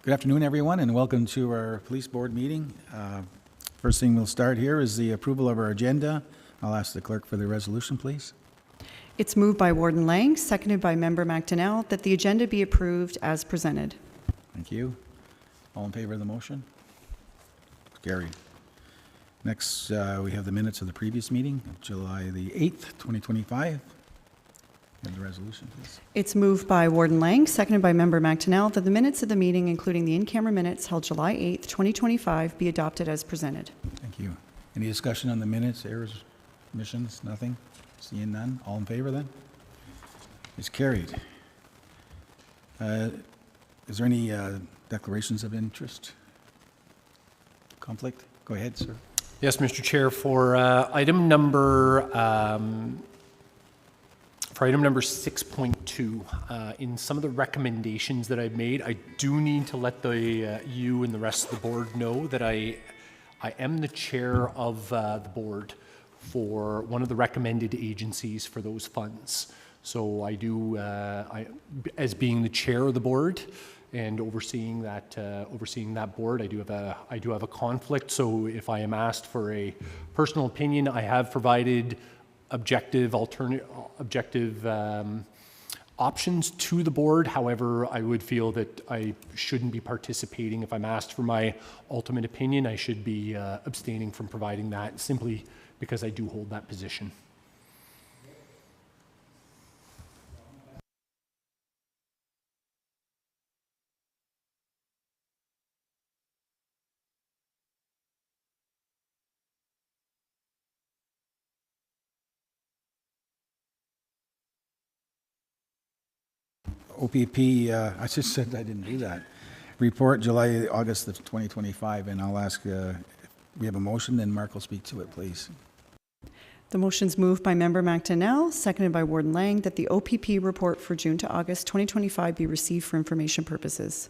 Good afternoon, everyone, and welcome to our police board meeting. First thing we'll start here is the approval of our agenda. I'll ask the clerk for the resolution, please. It's moved by Warden Lang, seconded by Member McDonnell, that the agenda be approved as presented. Thank you. All in favor of the motion? Carried. Next, we have the minutes of the previous meeting, July the 8th, 2025. And the resolution, please. It's moved by Warden Lang, seconded by Member McDonnell, that the minutes of the meeting, including the in-camera minutes held July 8th, 2025, be adopted as presented. Thank you. Any discussion on the minutes, errors, omissions? Nothing? Seeing none? All in favor then? It's carried. Is there any declarations of interest? Conflict? Go ahead, sir. Yes, Mr. Chair. For item number 6.2, in some of the recommendations that I've made, I do need to let you and the rest of the board know that I am the chair of the board for one of the recommended agencies for those funds. So I do, as being the chair of the board and overseeing that board, I do have a conflict. So if I am asked for a personal opinion, I have provided objective options to the board. However, I would feel that I shouldn't be participating. If I'm asked for my ultimate opinion, I should be abstaining from providing that simply because I do hold that position. OPP, I just said I didn't do that. Report August of 2025, and I'll ask, if we have a motion, then Mark will speak to it, please. The motion's moved by Member McDonnell, seconded by Warden Lang, that the OPP report for June to August 2025 be received for information purposes.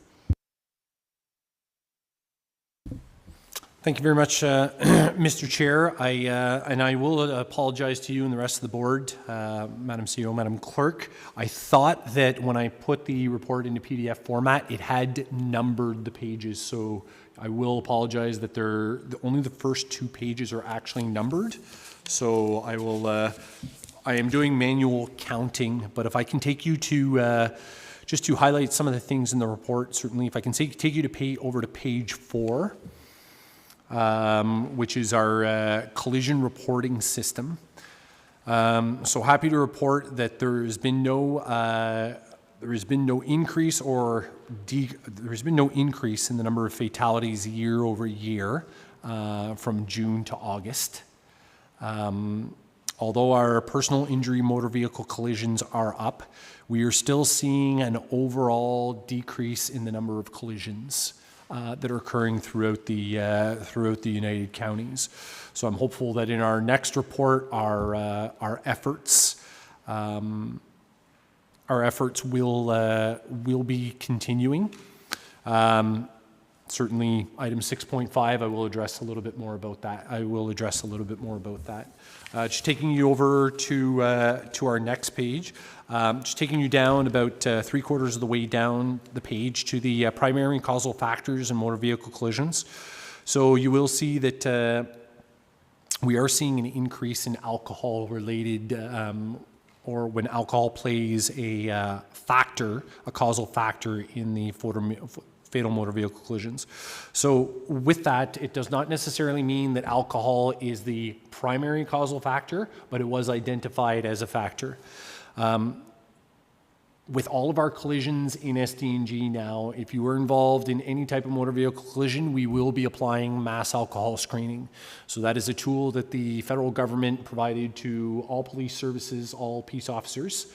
Thank you very much, Mr. Chair. I will apologize to you and the rest of the board, Madam CEO, Madam Clerk. I thought that when I put the report into PDF format, it had numbered the pages, so I will apologize that only the first 2 pages are actually numbered. So I am doing manual counting, but if I can take you to just to highlight some of the things in the report, certainly if I can take you to over to page 4. Which is our collision reporting system. So happy to report that there has been no increase in the number of fatalities year over year from June to August. Although our personal injury motor vehicle collisions are up, we are still seeing an overall decrease in the number of collisions that are occurring throughout the United Counties. So I'm hopeful that in our next report, our efforts will be continuing. Certainly, item 6.5, I will address a little bit more about that. Just taking you over to our next page. Just taking you down about 3/4 of the way down the page to the primary and causal factors in motor vehicle collisions. So you will see that we are seeing an increase in alcohol-related, or when alcohol plays a causal factor in the fatal motor vehicle collisions. So with that, it does not necessarily mean that alcohol is the primary causal factor, but it was identified as a factor. With all of our collisions in SDG now, if you were involved in any type of motor vehicle collision, we will be applying mass alcohol screening. So that is a tool that the federal government provided to all police services, all peace officers,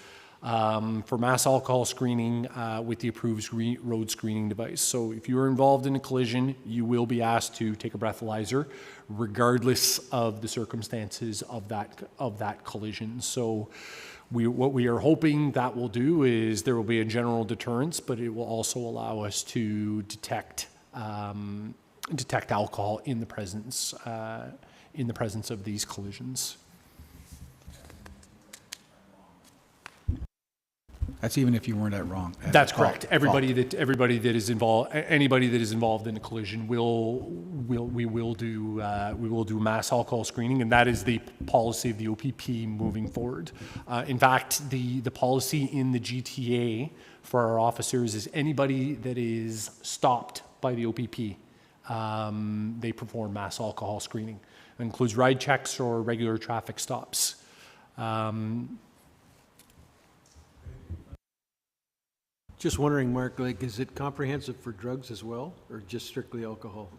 for mass alcohol screening with the approved road screening device. So if you are involved in a collision, you will be asked to take a breathalyzer regardless of the circumstances of that collision. So what we are hoping that will do is there will be a general deterrence, but it will also allow us to detect alcohol in the presence of these collisions. That's even if you weren't at wrong. at That's fault- correct. Everybody that is involved, anybody that is involved in a collision we will do mass alcohol screening, and that is the policy of the OPP moving forward. In fact, the policy in the GTA for our officers is anybody that is stopped by the OPP, they perform mass alcohol screening. It includes ride checks or regular traffic stops. Just wondering, Mark, like, is it comprehensive for drugs as well, or just strictly alcohol?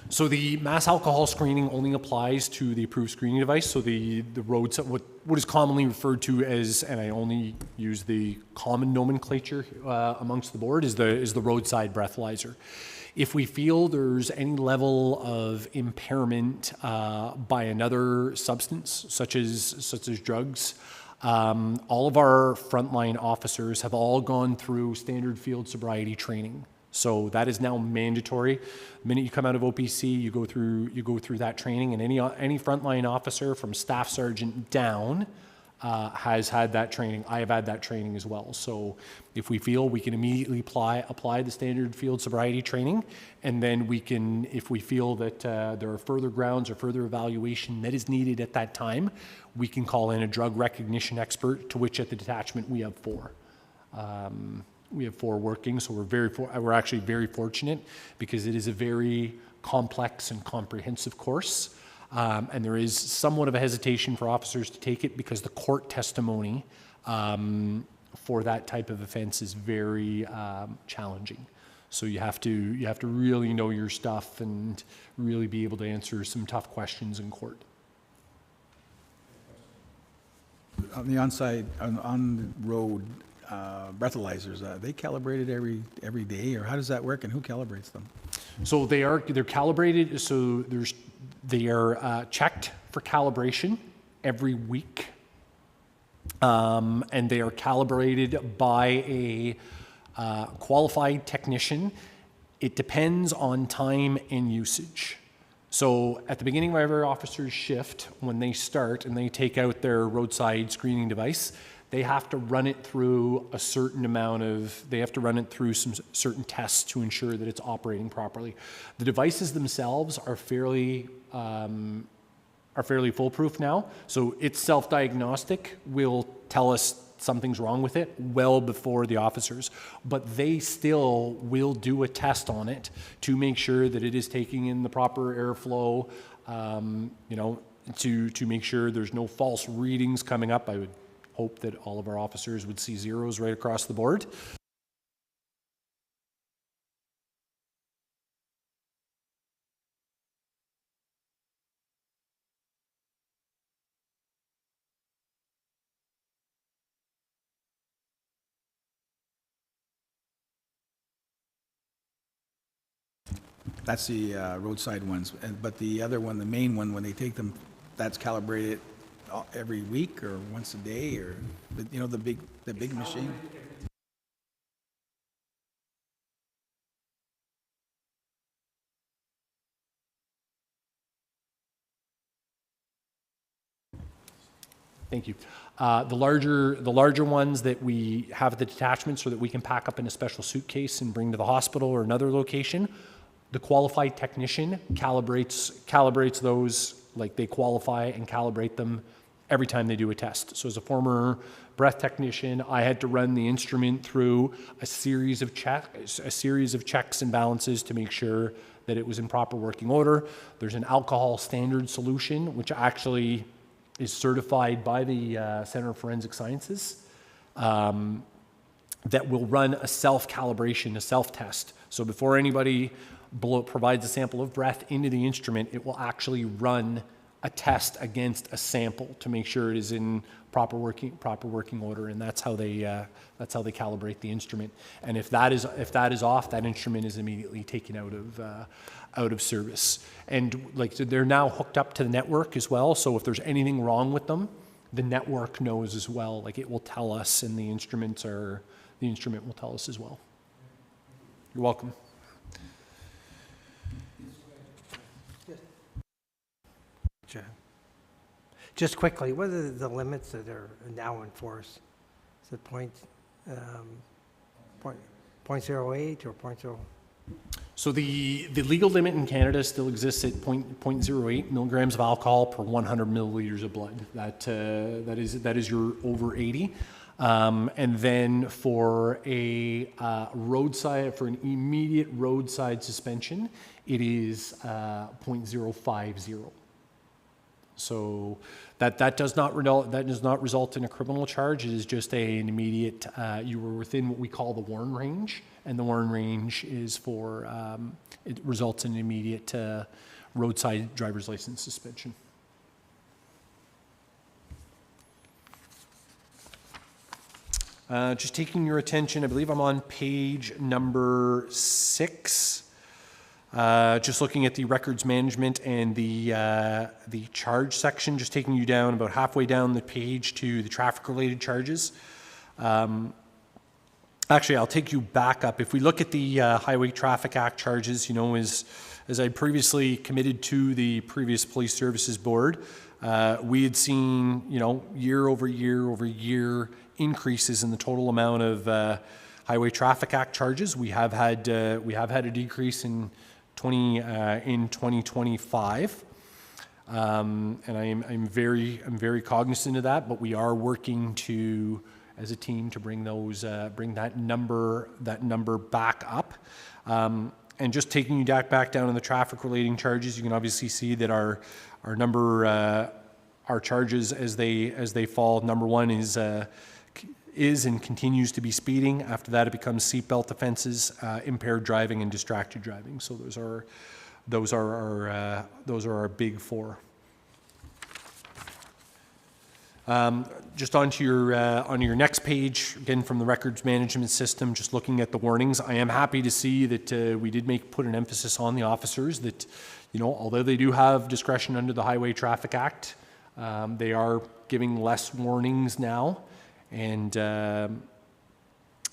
So the mass alcohol screening only applies to the approved screening device. So the roads, what is commonly referred to as, and I only use the common nomenclature amongst the board, is the roadside breathalyzer. If we feel there's any level of impairment by another substance, such as drugs, all of our frontline officers have all gone through standard field sobriety training. So that is now mandatory. The minute you come out of OPC, you go through that training, and any frontline officer from staff sergeant down has had that training. I have had that training as well. So if we feel, we can immediately apply the standard field sobriety training, and then we can, if we feel that there are further grounds or further evaluation that is needed at that time, we can call in a drug recognition expert, to which at the detachment we have 4. We have 4 working, so we're actually very fortunate, because it is a very complex and comprehensive course. And there is somewhat of a hesitation for officers to take it, because the court testimony for that type of offense is very challenging. So you have to really know your stuff and really be able to answer some tough questions in court. On the on-road breathalyzers, are they calibrated every day, or how does that work, and who calibrates them? So they're calibrated. So they are checked for calibration every week, and they are calibrated by a qualified technician. It depends on time and usage. So at the beginning of every officer's shift, when they start and they take out their roadside screening device, they have to run it through they have to run it through some certain tests to ensure that it's operating properly. The devices themselves are fairly foolproof now. So it's self-diagnostic, will tell us something's wrong with it well before the officers, but they still will do a test on it to make sure that it is taking in the proper airflow, to make sure there's no false readings coming up. I would hope that all of our officers would see zeros right across the board. That's the roadside ones, but the other one, the main one, when they take them, that's calibrated every week or once a day, or the big machine. Thank you. The larger ones that we have at the detachment, so that we can pack up in a special suitcase and bring to the hospital or another location, the qualified technician calibrates those, like they qualify and calibrate them every time they do a test. So as a former breath technician, I had to run the instrument through a series of checks and balances to make sure that it was in proper working order. There's an alcohol standard solution, which actually is certified by the Center of Forensic Sciences, that will run a self-calibration, a self-test. So before anybody provides a sample of breath into the instrument, it will actually run a test against a sample to make sure it is in proper working order, and that's how they calibrate the instrument. And if that is off, that instrument is immediately taken out of service. And like they're now hooked up to the network as well. So if there's anything wrong with them, the network knows as well. Like it will tell us, and the instrument will tell us as well. You're welcome. Just quickly, what are the limits that are now in force? Is it .08 or .0? So the legal limit in Canada still exists at 0.08 milligrams of alcohol per 100 milliliters of blood. That is your over 80. And then for a for an immediate roadside suspension, it is 0.050. So that does not result in a criminal charge. It is just an immediate. You were within what we call the warn range, and the warn range is for it results in an immediate roadside driver's license suspension. Just taking your attention, I believe I'm on page number 6. Just looking at the records management and the charge section, just taking you down about halfway down the page to the traffic-related charges. Actually, I'll take you back up. If we look at the Highway Traffic Act charges, as I previously committed to the previous Police Services Board, we had seen, year over year increases in the total amount of Highway Traffic Act charges. We have had a decrease in 2025, and I'm very cognizant of that. But we are working as a team to bring that number back up. And just taking you back down on the traffic relating charges, you can obviously see that our charges as they fall. Number one is and continues to be speeding. After that, it becomes seatbelt offenses, impaired driving, and distracted driving. So those are our big four. Just onto your next page, again from the records management system, just looking at the warnings. I am happy to see that we did put an emphasis on the officers that, although they do have discretion under the Highway Traffic Act, they are giving less warnings now, and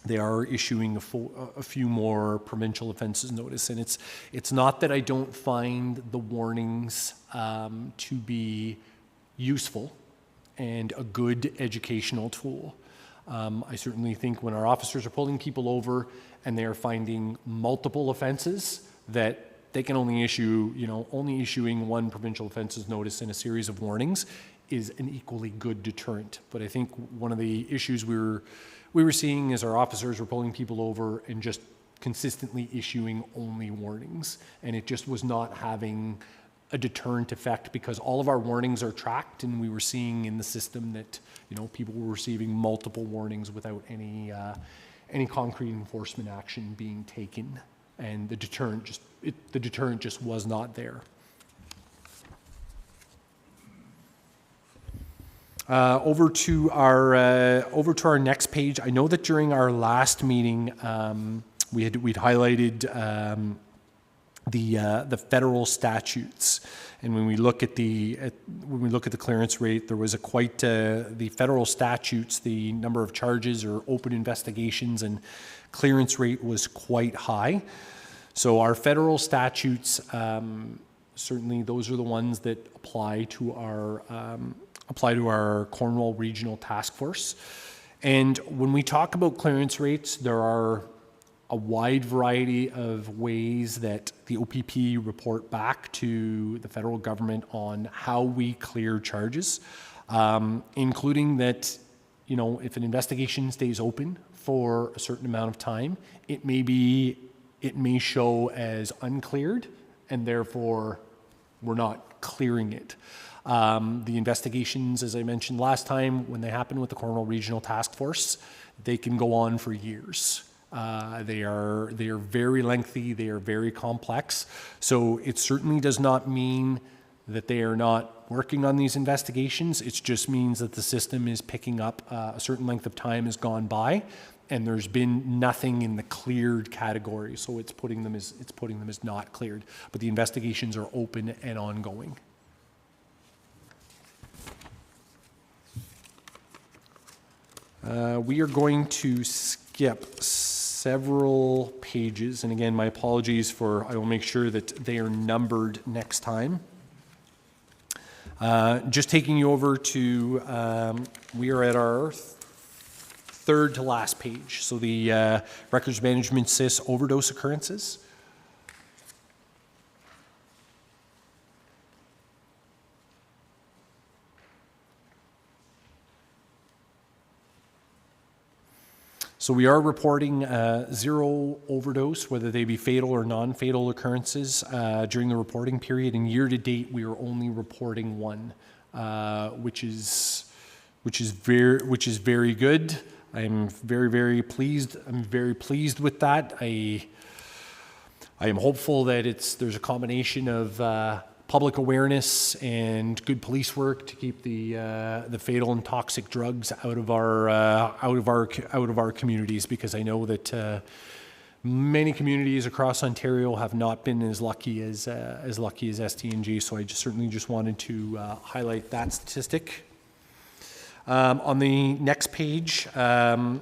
they are issuing a few more provincial offences notice. And it's not that I don't find the warnings to be useful and a good educational tool. I certainly think when our officers are pulling people over and they are finding multiple offenses, that they can only issuing one provincial offences notice and a series of warnings is an equally good deterrent. But I think one of the issues we were seeing is our officers were pulling people over and just consistently issuing only warnings, and it just was not having a deterrent effect, because all of our warnings are tracked, and we were seeing in the system that people were receiving multiple warnings without any concrete enforcement action being taken, and the deterrent just was not there. Over to our next page. I know that during our last meeting we'd highlighted the federal statutes, and when we look at the clearance rate, there was the federal statutes, the number of charges or open investigations and clearance rate was quite high. So our federal statutes, certainly those are the ones that apply to our Cornwall Regional Task Force. And when we talk about clearance rates, there are a wide variety of ways that the OPP report back to the federal government on how we clear charges, including that, if an investigation stays open for a certain amount of time, it may show as uncleared, and therefore we're not clearing it. The investigations, as I mentioned last time, when they happen with the Cornwall Regional Task Force, they can go on for years. They are very lengthy, they are very complex. So it certainly does not mean that they are not working on these investigations. It just means that the system is picking up a certain length of time has gone by, and there's been nothing in the cleared category. So it's putting them as not cleared, but the investigations are open and ongoing. We are going to skip several pages, and again, my apologies I will make sure that they are numbered next time. Just taking you over to, we are at our third to last page. So the records management sys overdose occurrences. So we are reporting 0 overdose, whether they be fatal or non-fatal occurrences during the reporting period. And year to date, we are only reporting 1, which is very good. I'm very pleased. I'm very pleased with that. I am hopeful that there's a combination of public awareness and good police work to keep the fatal and toxic drugs out of our communities, because I know that many communities across Ontario have not been as lucky as SDG. So I certainly just wanted to highlight that statistic. On the next page, I'm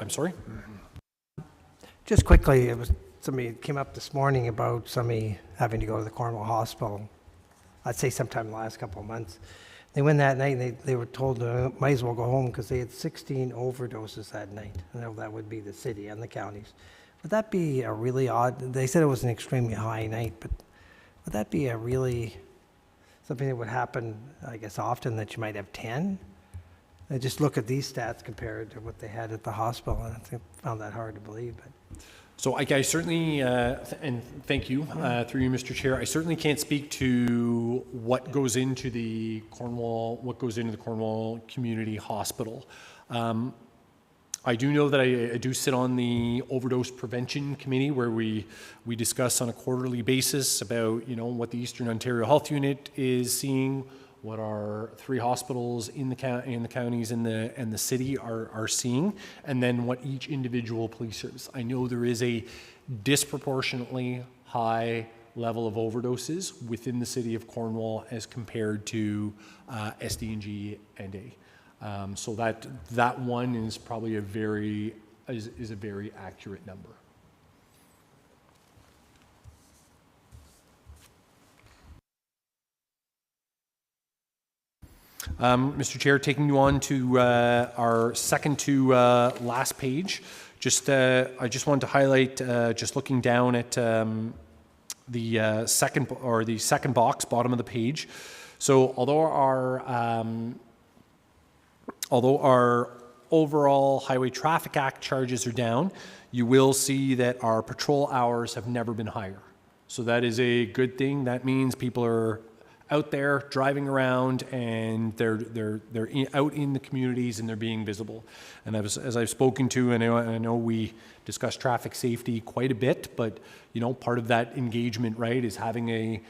sorry. Just quickly, somebody came up this morning about somebody having to go to the Cornwall Hospital. I'd say sometime in the last couple of months. They went that night and they were told might as well go home because they had 16 overdoses that night. I know that would be the city and the counties. Would that be a really odd, they said it was an extremely high night, but would that be something that would happen, I guess, often, that you might have 10? I just look at these stats compared to what they had at the hospital, and I found that hard to believe. But So I certainly, and thank you, through you, Mr. Chair, I certainly can't speak to what goes into the Cornwall Community Hospital. I do know that I do sit on the overdose prevention committee, where we discuss on a quarterly basis about, what the Eastern Ontario Health Unit is seeing, what our 3 hospitals in the counties and the city are seeing, and then what each individual police service. I know there is a disproportionately high level of overdoses within the city of Cornwall as compared to SDG and A. So that one is probably a very accurate number. Mr. Chair, taking you on to our second to last page. I just wanted to highlight, just looking down at the second box, bottom of the page. So although our overall Highway Traffic Act charges are down, you will see that our patrol hours have never been higher. So that is a good thing. That means people are out there driving around, and they're out in the communities, and they're being visible. And as I've spoken to, and I know we discuss traffic safety quite a bit, but part of that engagement, right, is having a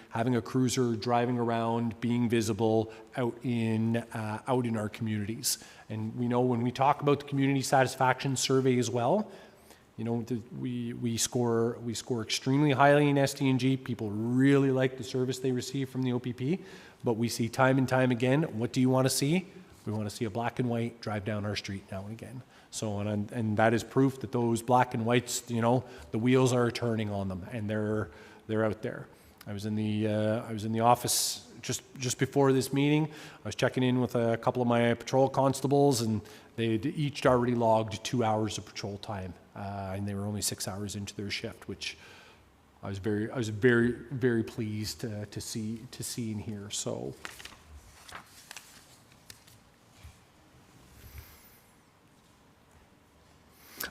cruiser driving around, being visible out in our communities. And we know when we talk about the community satisfaction survey as well, we score extremely highly in SDG. People really like the service they receive from the OPP, but we see time and time again, what do you want to see? We want to see a black and white drive down our street now and again. So, and that is proof that those black and whites, the wheels are turning on them, and they're out there. I was in the office just before this meeting. I was checking in with a couple of my patrol constables, and they'd each already logged 2 hours of patrol time, and they were only 6 hours into their shift, which I was very pleased to see and hear. So.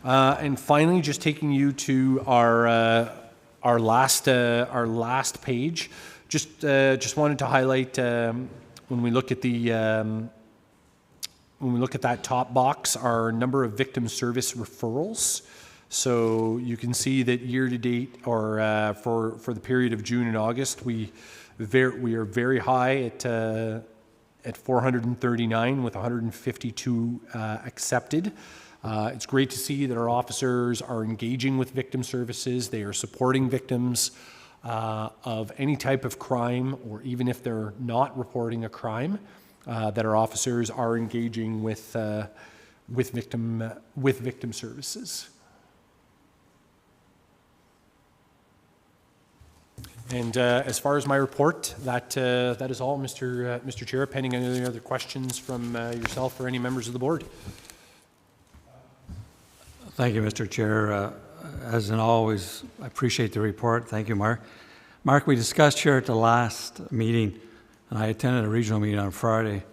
And finally, just taking you to our last page. Just wanted to highlight when we look at that top box, our number of victim service referrals. So you can see that year to date, or for the period of June and August, we are very high at 439 with 152 accepted. It's great to see that our officers are engaging with victim services. They are supporting victims of any type of crime, or even if they're not reporting a crime, that our officers are engaging with victim services. And as far as my report, that is all, Mr. Chair, pending any other questions from yourself or any members of the board. Thank you, Mr. Chair. As in always, I appreciate the report. Thank you, Mark. Mark, we discussed here at the last meeting, and I attended a regional meeting on Friday.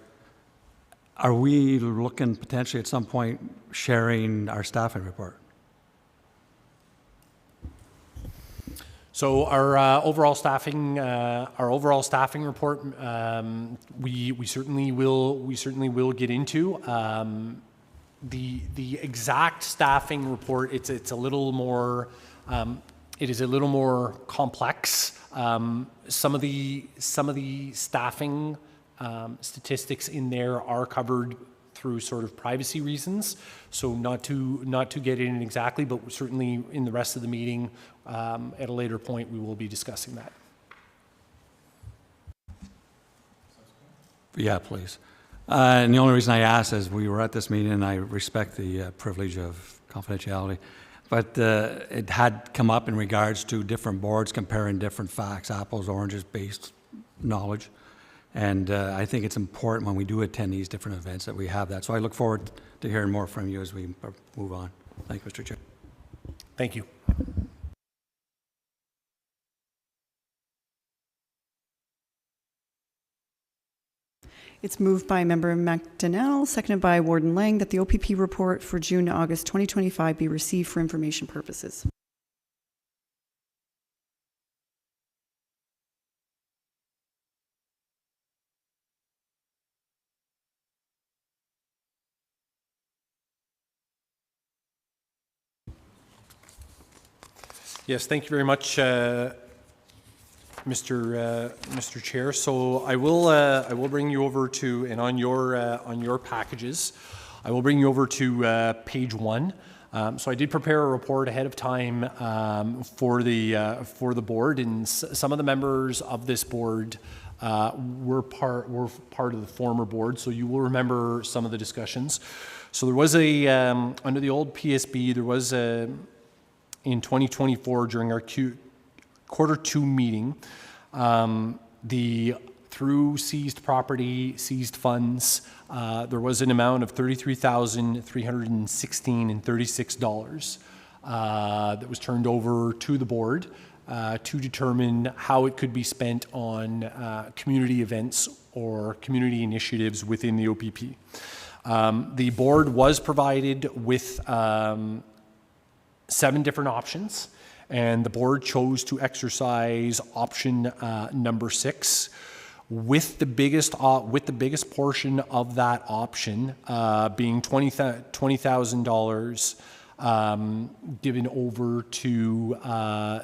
Are we looking potentially at some point sharing our staffing report? So our overall staffing report, we certainly will get into. The exact staffing report, it's a little more, it is a little more complex. Some of the staffing statistics in there are covered through sort of privacy reasons. So not to get in exactly, but certainly in the rest of the meeting, at a later point, we will be discussing that. Yeah, please. And the only reason I asked is we were at this meeting, and I respect the privilege of confidentiality, but it had come up in regards to different boards comparing different facts, apples, oranges based knowledge. And I think it's important when we do attend these different events that we have that. So I look forward to hearing more from you as we move on. Thank you, Mr. Chair. Thank you. It's moved by Member McDonnell, seconded by Warden Lang, that the OPP report for June to August 2025 be received for information purposes. Yes, thank you very much, Mr. Chair. So I will bring you over to, and on your packages, I will bring you over to page 1. So I did prepare a report ahead of time for the board, and some of the members of this board were part of the former board, so you will remember some of the discussions. So there was under the old PSB, there was in 2024 during our quarter 2 meeting, through seized property, seized funds, there was an amount of $33,316.36 that was turned over to the board to determine how it could be spent on community events or community initiatives within the OPP. The board was provided with 7 different options, and the board chose to exercise option number 6, with the biggest portion of that option being $20,000 given over to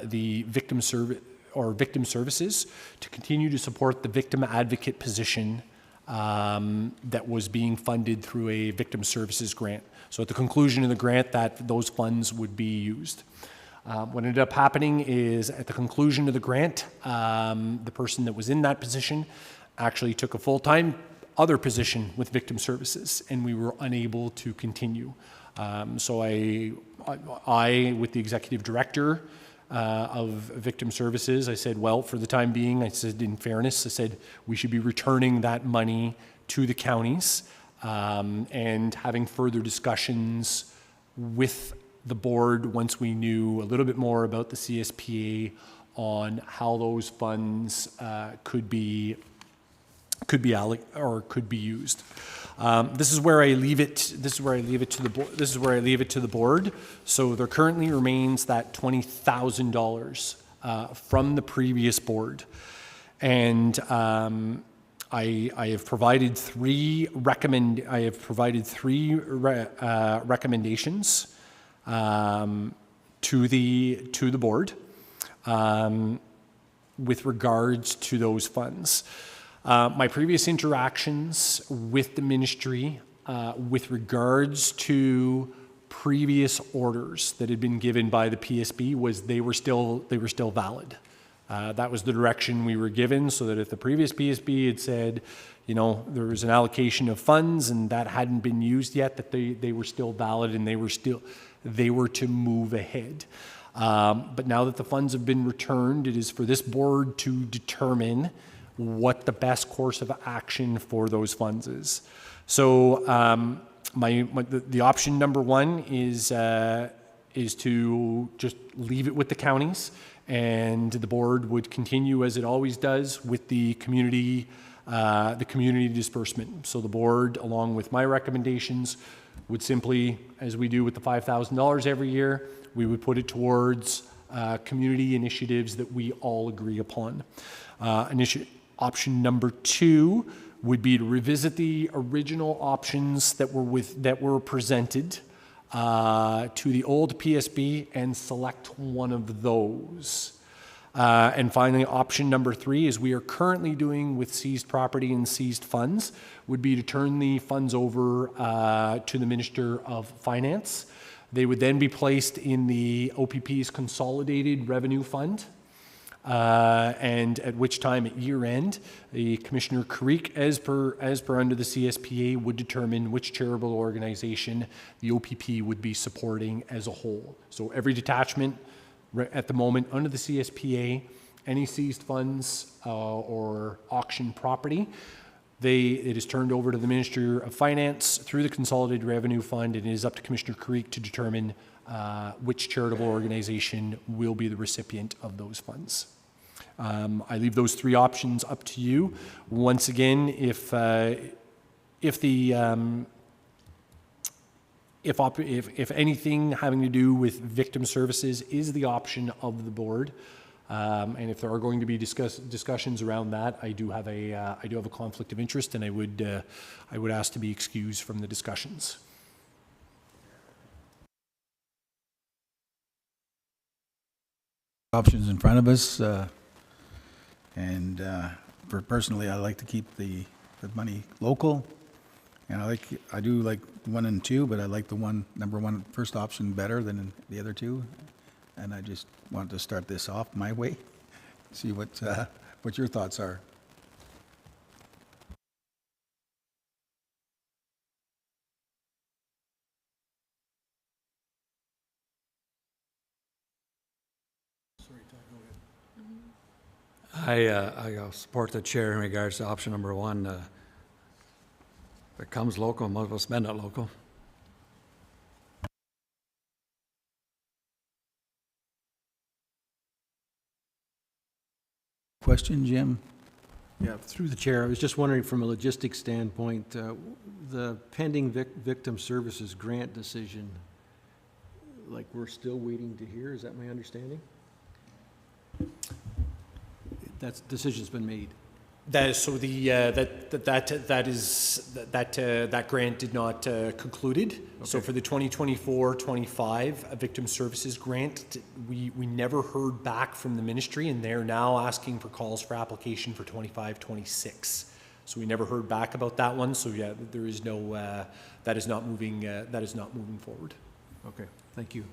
the victim services to continue to support the victim advocate position that was being funded through a victim services grant. So at the conclusion of the grant, those funds would be used. What ended up happening is at the conclusion of the grant, the person that was in that position actually took a full-time other position with victim services, and we were unable to continue. So I, with the executive director of victim services, I said, well, for the time being, I said, in fairness, I said, we should be returning that money to the counties and having further discussions with the board once we knew a little bit more about the CSPA on how those funds could be used. This is where I leave it. This is where I leave it to the board. This is where I leave it to the board. So there currently remains that $20,000 from the previous board, and I have provided three recommendations to the board with regards to those funds. My previous interactions with the ministry with regards to previous orders that had been given by the PSB was they were still valid. That was the direction we were given, so that if the previous PSB had said, you know, there was an allocation of funds and that hadn't been used yet, that they were still valid and they were to move ahead. But now that the funds have been returned, it is for this board to determine what the best course of action for those funds is. So the option number one is to just leave it with the counties, and the board would continue as it always does with the community disbursement. So the board, along with my recommendations, would simply, as we do with the $5,000 every year, we would put it towards community initiatives that we all agree upon. Option number two would be to revisit the original options that were presented to the old PSB and select one of those. And finally, option number three, as we are currently doing with seized property and seized funds, would be to turn the funds over to the Minister of Finance. They would then be placed in the OPP's Consolidated Revenue Fund, and at which time at year end, the Commissioner Creek, as per under the CSPA, would determine which charitable organization the OPP would be supporting as a whole. So every detachment at the moment under the CSPA, any seized funds or auction property, it is turned over to the Minister of Finance through the Consolidated Revenue Fund, and it is up to Commissioner Creek to determine which charitable organization will be the recipient of those funds. I leave those three options up to you. Once again, if anything having to do with victim services is the option of the board, and if there are going to be discussions around that, I do have a conflict of interest, and I would ask to be excused from the discussions. Options in front of us, and personally, I like to keep the money local, and I do like 1 and 2, but I like the number one first option better than the other two, and I just wanted to start this off my way, see what your thoughts are. I support the chair in regards to option number one. If it comes local, might as well spend it local. Question, Jim? Yeah, through the chair, I was just wondering from a logistics standpoint, the pending victim services grant decision, like we're still waiting to hear, is that my understanding? That decision's been made. That is so. That grant did not concluded. Okay. So for the 2024-25 victim services grant, we never heard back from the ministry, and they're now asking for calls for application for 25-26. So we never heard back about that one. So yeah, there is no that is not moving. That is not moving forward. Okay, thank you.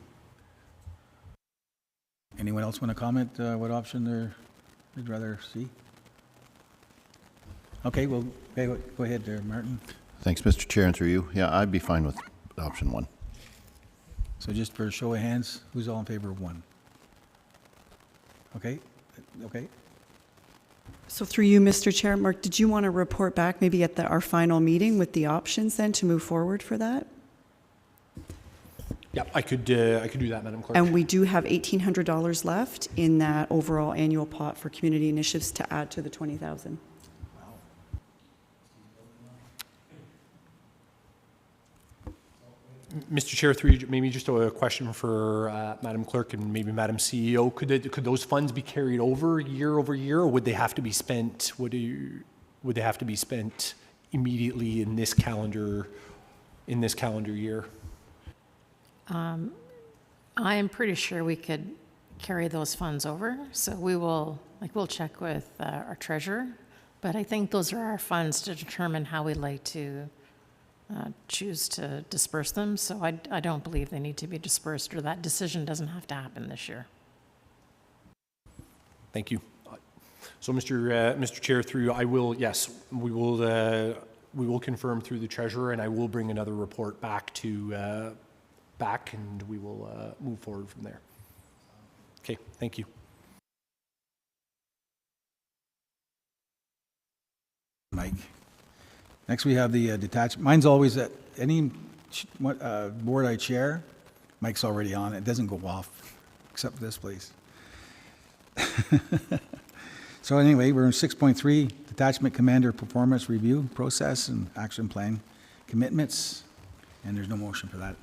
Anyone else want to comment what option they'd rather see? Okay, well, go ahead there, Martin. Thanks, Mr. Chair, and through you. Yeah, I'd be fine with option one. So just for a show of hands, who's all in favor of one? Okay. So through you, Mr. Chair, Mark, did you want to report back maybe at our final meeting with the options then to move forward for that? Yeah, I could do that, Madam Clerk. And we do have $1,800 left in that overall annual pot for community initiatives to add to the 20,000. Mr. Chair, through you, maybe just a question for Madam Clerk and maybe Madam CEO. Could those funds be carried over year, or would they have to be spent? Would they have to be spent immediately in this calendar year? I am pretty sure we could carry those funds over. So we'll check with our treasurer, but I think those are our funds to determine how we'd like to choose to disperse them. So I don't believe they need to be dispersed, or that decision doesn't have to happen this year. Thank you. So Mr. Chair, through you, we will confirm through the treasurer, and I will bring another report back and we will move forward from there. Okay, thank you. Mike. Next, we have the detached, mine's always at any board I chair, Mike's already on. It doesn't go off, except for this place. So anyway, we're in 6.3, Detachment Commander Performance Review Process and Action Plan Commitments, and there's no motion for that.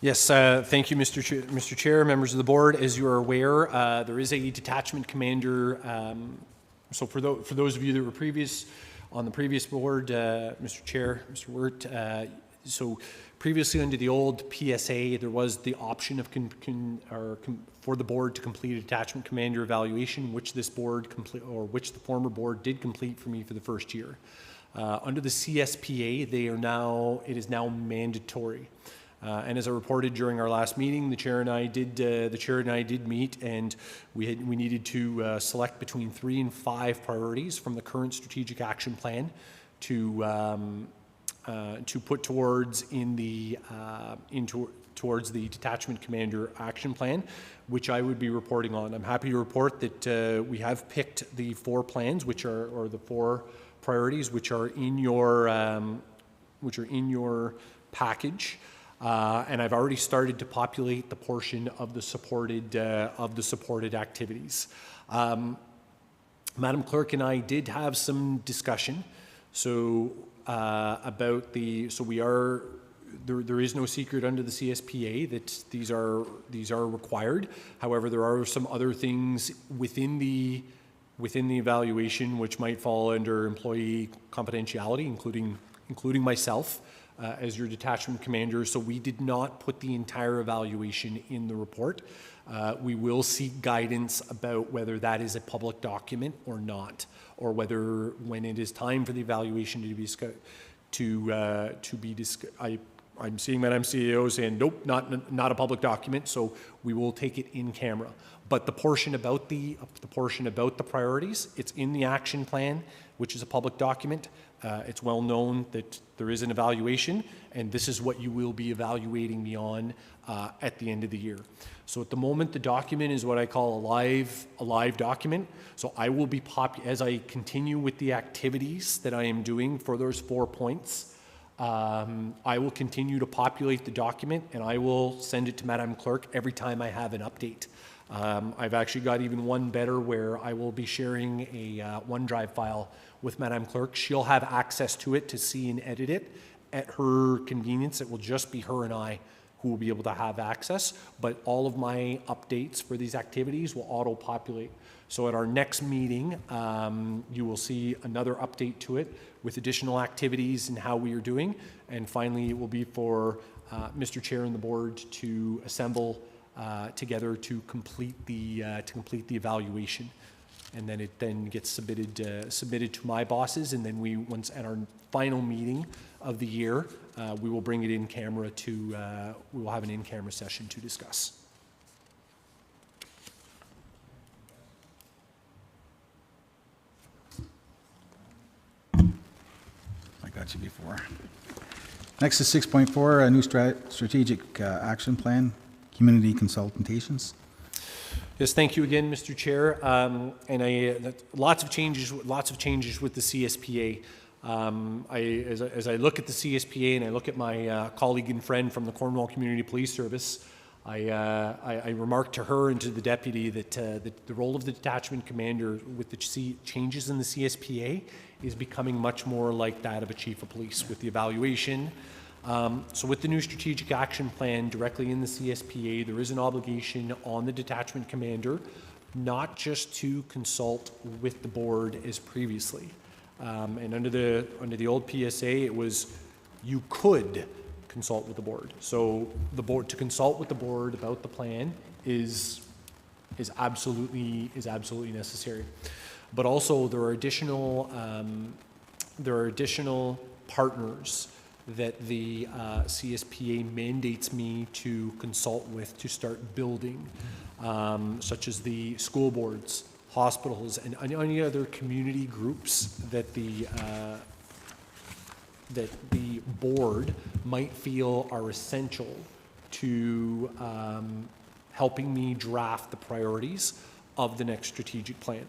Yes, thank you, Mr. Chair, members of the board. As you are aware, there is a detachment commander. So for those of you that were on the previous board, Mr. Chair, Mr. Wirt, so previously under the old PSA, there was the option of for the board to complete a detachment commander evaluation, which this board which the former board did complete for me for the first year. Under the CSPA, it is now mandatory. And as I reported during our last meeting, the chair and I did meet, and we needed to select between 3 and 5 priorities from the current strategic action plan to put towards towards the detachment commander action plan, which I would be reporting on. I'm happy to report that we have picked the 4 plans, or the 4 priorities, which are in your package. And I've already started to populate the portion of the supported activities. Madam Clerk and I did have some discussion, about there is no secret under the CSPA that these are required. However, there are some other things within the evaluation which might fall under employee confidentiality, including myself. As your detachment commander, so we did not put the entire evaluation in the report. We will seek guidance about whether that is a public document or not, or whether when it is time for the evaluation to be discussed. I'm seeing Madam CEO saying, nope, not a public document, so we will take it in camera. But the portion about the priorities, it's in the action plan, which is a public document. It's well known that there is an evaluation, and this is what you will be evaluating me on at the end of the year. So at the moment, the document is what I call a live document. So I will be as I continue with the activities that I am doing for those 4 points. I will continue to populate the document, and I will send it to Madam Clerk every time I have an update. I've actually got even one better where I will be sharing a OneDrive file with Madam Clerk. She'll have access to it to see and edit it at her convenience. It will just be her and I who will be able to have access, but all of my updates for these activities will auto-populate. So at our next meeting, you will see another update to it with additional activities and how we are doing. And finally, it will be for Mr. Chair and the board to assemble together to complete the evaluation, and then it gets submitted to my bosses, and then once at our final meeting of the year, we will bring it in camera we will have an in-camera session to discuss. I got you before. Next is 6.4, a new strategic action plan, community consultations. Yes, thank you again, Mr. Chair. And lots of changes with the CSPA. As I look at the CSPA and I look at my colleague and friend from the Cornwall Community Police Service, I remarked to her and to the deputy that the role of the detachment commander with the changes in the CSPA is becoming much more like that of a chief of police with the evaluation. So with the new strategic action plan directly in the CSPA, there is an obligation on the detachment commander not just to consult with the board as previously. And under the old PSA, it was you could consult with the board. So the board, to consult with the board about the plan is absolutely necessary. But also there are additional partners that the CSPA mandates me to consult with to start building, such as the school boards, hospitals, and any other community groups that the board might feel are essential to helping me draft the priorities of the next strategic plan.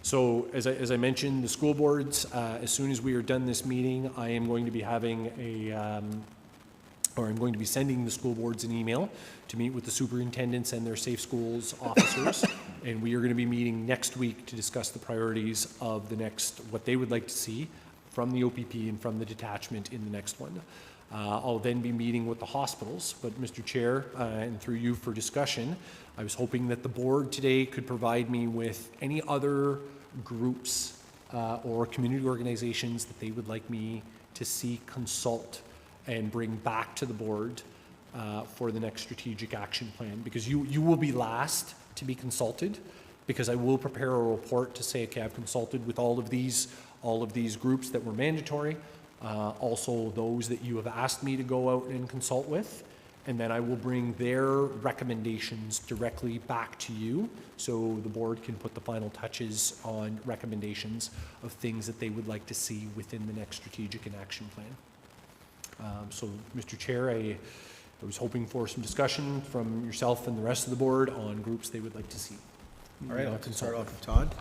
So as I mentioned, the school boards, as soon as we are done this meeting, I am going to be having I'm going to be sending the school boards an email to meet with the superintendents and their safe schools officers. And we are going to be meeting next week to discuss the priorities of the next, what they would like to see from the OPP and from the detachment in the next one. I'll then be meeting with the hospitals, but Mr. Chair, and through you for discussion, I was hoping that the board today could provide me with any other groups or community organizations that they would like me to see consult and bring back to the board for the next strategic action plan, because you will be last to be consulted, because I will prepare a report to say, okay, I've consulted with all of these groups that were mandatory, also those that you have asked me to go out and consult with, and then I will bring their recommendations directly back to you, so the board can put the final touches on recommendations of things that they would like to see within the next strategic and action plan. So, Mr. Chair, I was hoping for some discussion from yourself and the rest of the board on groups they would like to see. All right, I'll start off with Todd.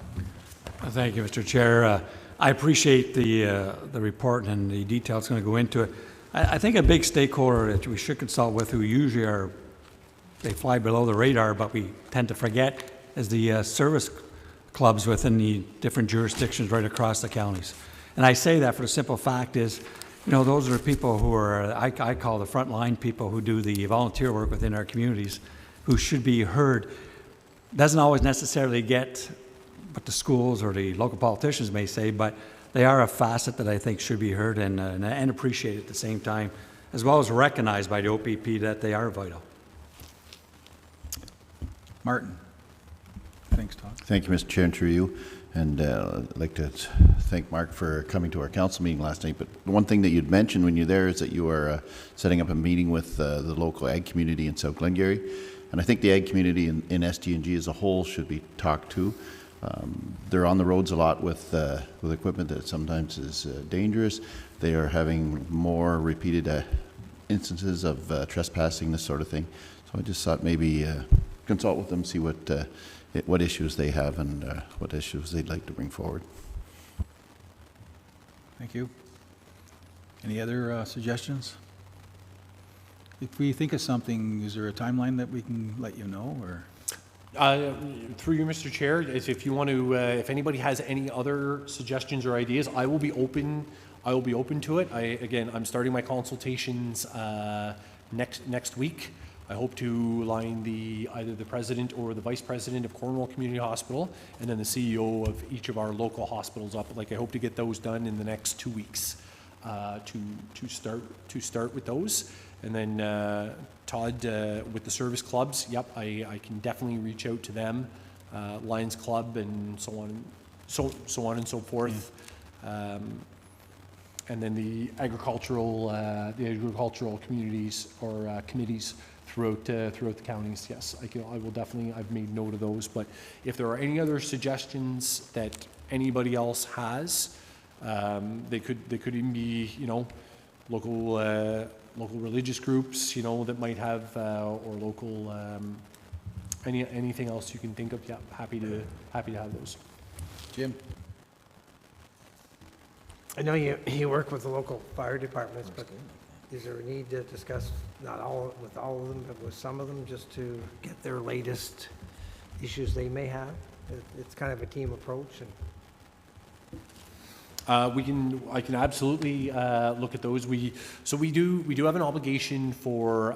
Thank you, Mr. Chair. I appreciate the report and the detail it's going to go into it. I think a big stakeholder that we should consult with, who usually they fly below the radar, but we tend to forget, is the service clubs within the different jurisdictions right across the counties. And I say that for the simple fact is, you know, those are people who are, I call the frontline people who do the volunteer work within our communities, who should be heard. Doesn't always necessarily get what the schools or the local politicians may say, but they are a facet that I think should be heard and appreciated at the same time, as well as recognized by the OPP that they are vital. Martin. Thanks, Todd. Thank you, Mr. Chair, and through you. And I'd like to thank Mark for coming to our council meeting last night. But one thing that you'd mentioned when you're there is that you are setting up a meeting with the local ag community in South Glengarry. And I think the ag community in SDG as a whole should be talked to. They're on the roads a lot with equipment that sometimes is dangerous. They are having more repeated instances of trespassing, this sort of thing. So I just thought maybe consult with them, see what issues they have and what issues they'd like to bring forward. Thank you. Any other suggestions? If we think of something, is there a timeline that we can let you know, or? Through you, Mr. Chair, if you want to, if anybody has any other suggestions or ideas, I will be open to it. I'm starting my consultations next week. I hope to line either the president or the vice president of Cornwall Community Hospital and then the CEO of each of our local hospitals up. Like, I hope to get those done in the next 2 weeks to start with those. And then Todd, with the service clubs, yep, I can definitely reach out to them, Lions Club and so on and so forth. And then the agricultural communities or committees throughout the counties. Yes, I will definitely. I've made note of those. But if there are any other suggestions that anybody else has, they could even be, you know, local religious groups, you know, that might have or local anything else you can think of. Yeah, happy to have those. Jim. I know you work with the local fire departments, but is there a need to discuss, not all with all of them, but with some of them, just to get their latest issues they may have? It's kind of a team approach. And I can absolutely look at those. We do have an obligation for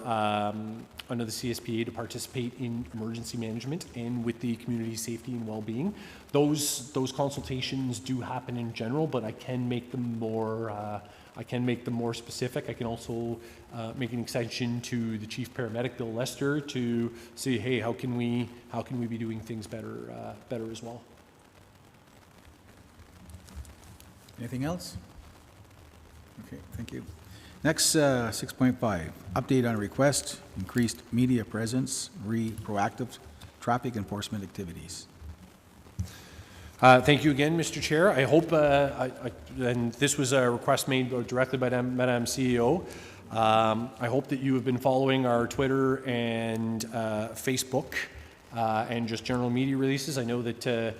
under the CSPA to participate in emergency management and with the community safety and well-being. Those consultations do happen in general, but I can make them more. I can make them more specific. I can also make an extension to the Chief Paramedic, Bill Lester, to say, hey, how can we be doing things better as well. Anything else? Okay, thank you. Next, 6.5, update on request, increased media presence, proactive traffic enforcement activities. Thank you again, Mr. Chair. I hope, and this was a request made directly by Madam CEO. I hope that you have been following our Twitter and Facebook and just general media releases. I know that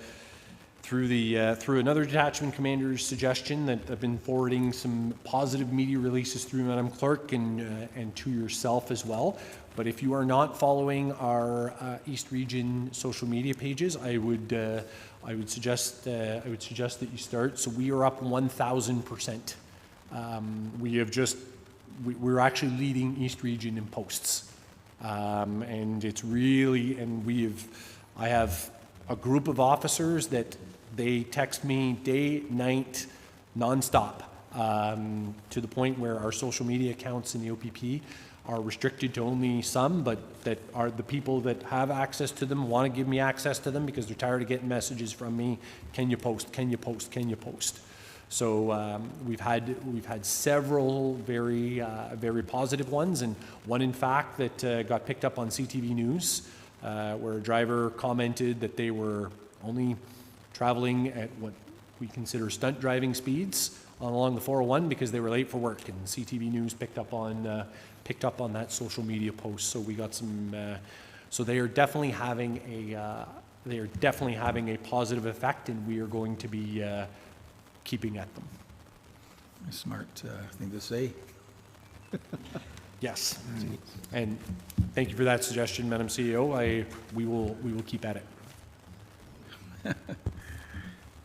through another detachment commander's suggestion that I've been forwarding some positive media releases through Madam Clerk and to yourself as well. But if you are not following our East Region social media pages, I would suggest that you start. So we are up 1,000%. We're actually leading East Region in posts. And it's really, I have a group of officers that they text me day, night, nonstop, to the point where our social media accounts in the OPP are restricted to only some, but that are the people that have access to them want to give me access to them because they're tired of getting messages from me. Can you post? Can you post? Can you post? So we've had several very positive ones, and one in fact that got picked up on CTV News, where a driver commented that they were only traveling at what we consider stunt driving speeds along the 401 because they were late for work, and CTV News picked up on that social media post. So we got some. So they are definitely having a positive effect, and we are going to be keeping at them. A smart thing to say. Yes, and thank you for that suggestion, Madam CEO. We will keep at it.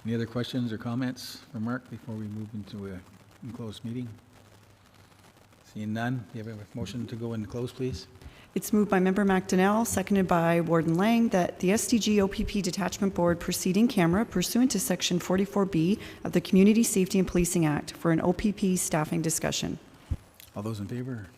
Any other questions or comments from Mark before we move into a closed meeting? Seeing none, do you have a motion to go into close, please? It's moved by Member McDonnell, seconded by Warden Lang, that the SDG OPP Detachment Board proceed in camera pursuant to Section 44B of the Community Safety and Policing Act for an OPP staffing discussion. All those in favor?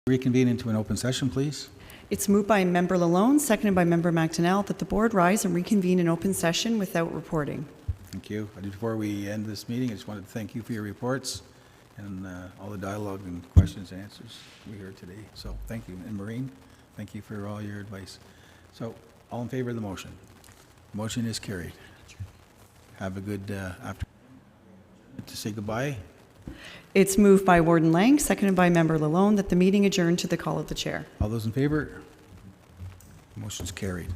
Reconvene into an open session, please. It's moved by Member Lalonde, seconded by Member McDonnell, that the board rise and reconvene in open session without reporting. Thank you. Before we end this meeting, I just wanted to thank you for your reports and all the dialogue and questions and answers we heard today. So thank you. And Maureen, thank you for all your advice. So all in favor of the motion? Motion is carried. Have a good afternoon. To say goodbye. It's moved by Warden Lang, seconded by Member Lalonde, that the meeting adjourn to the call of the chair. All those in favor? Motion's carried.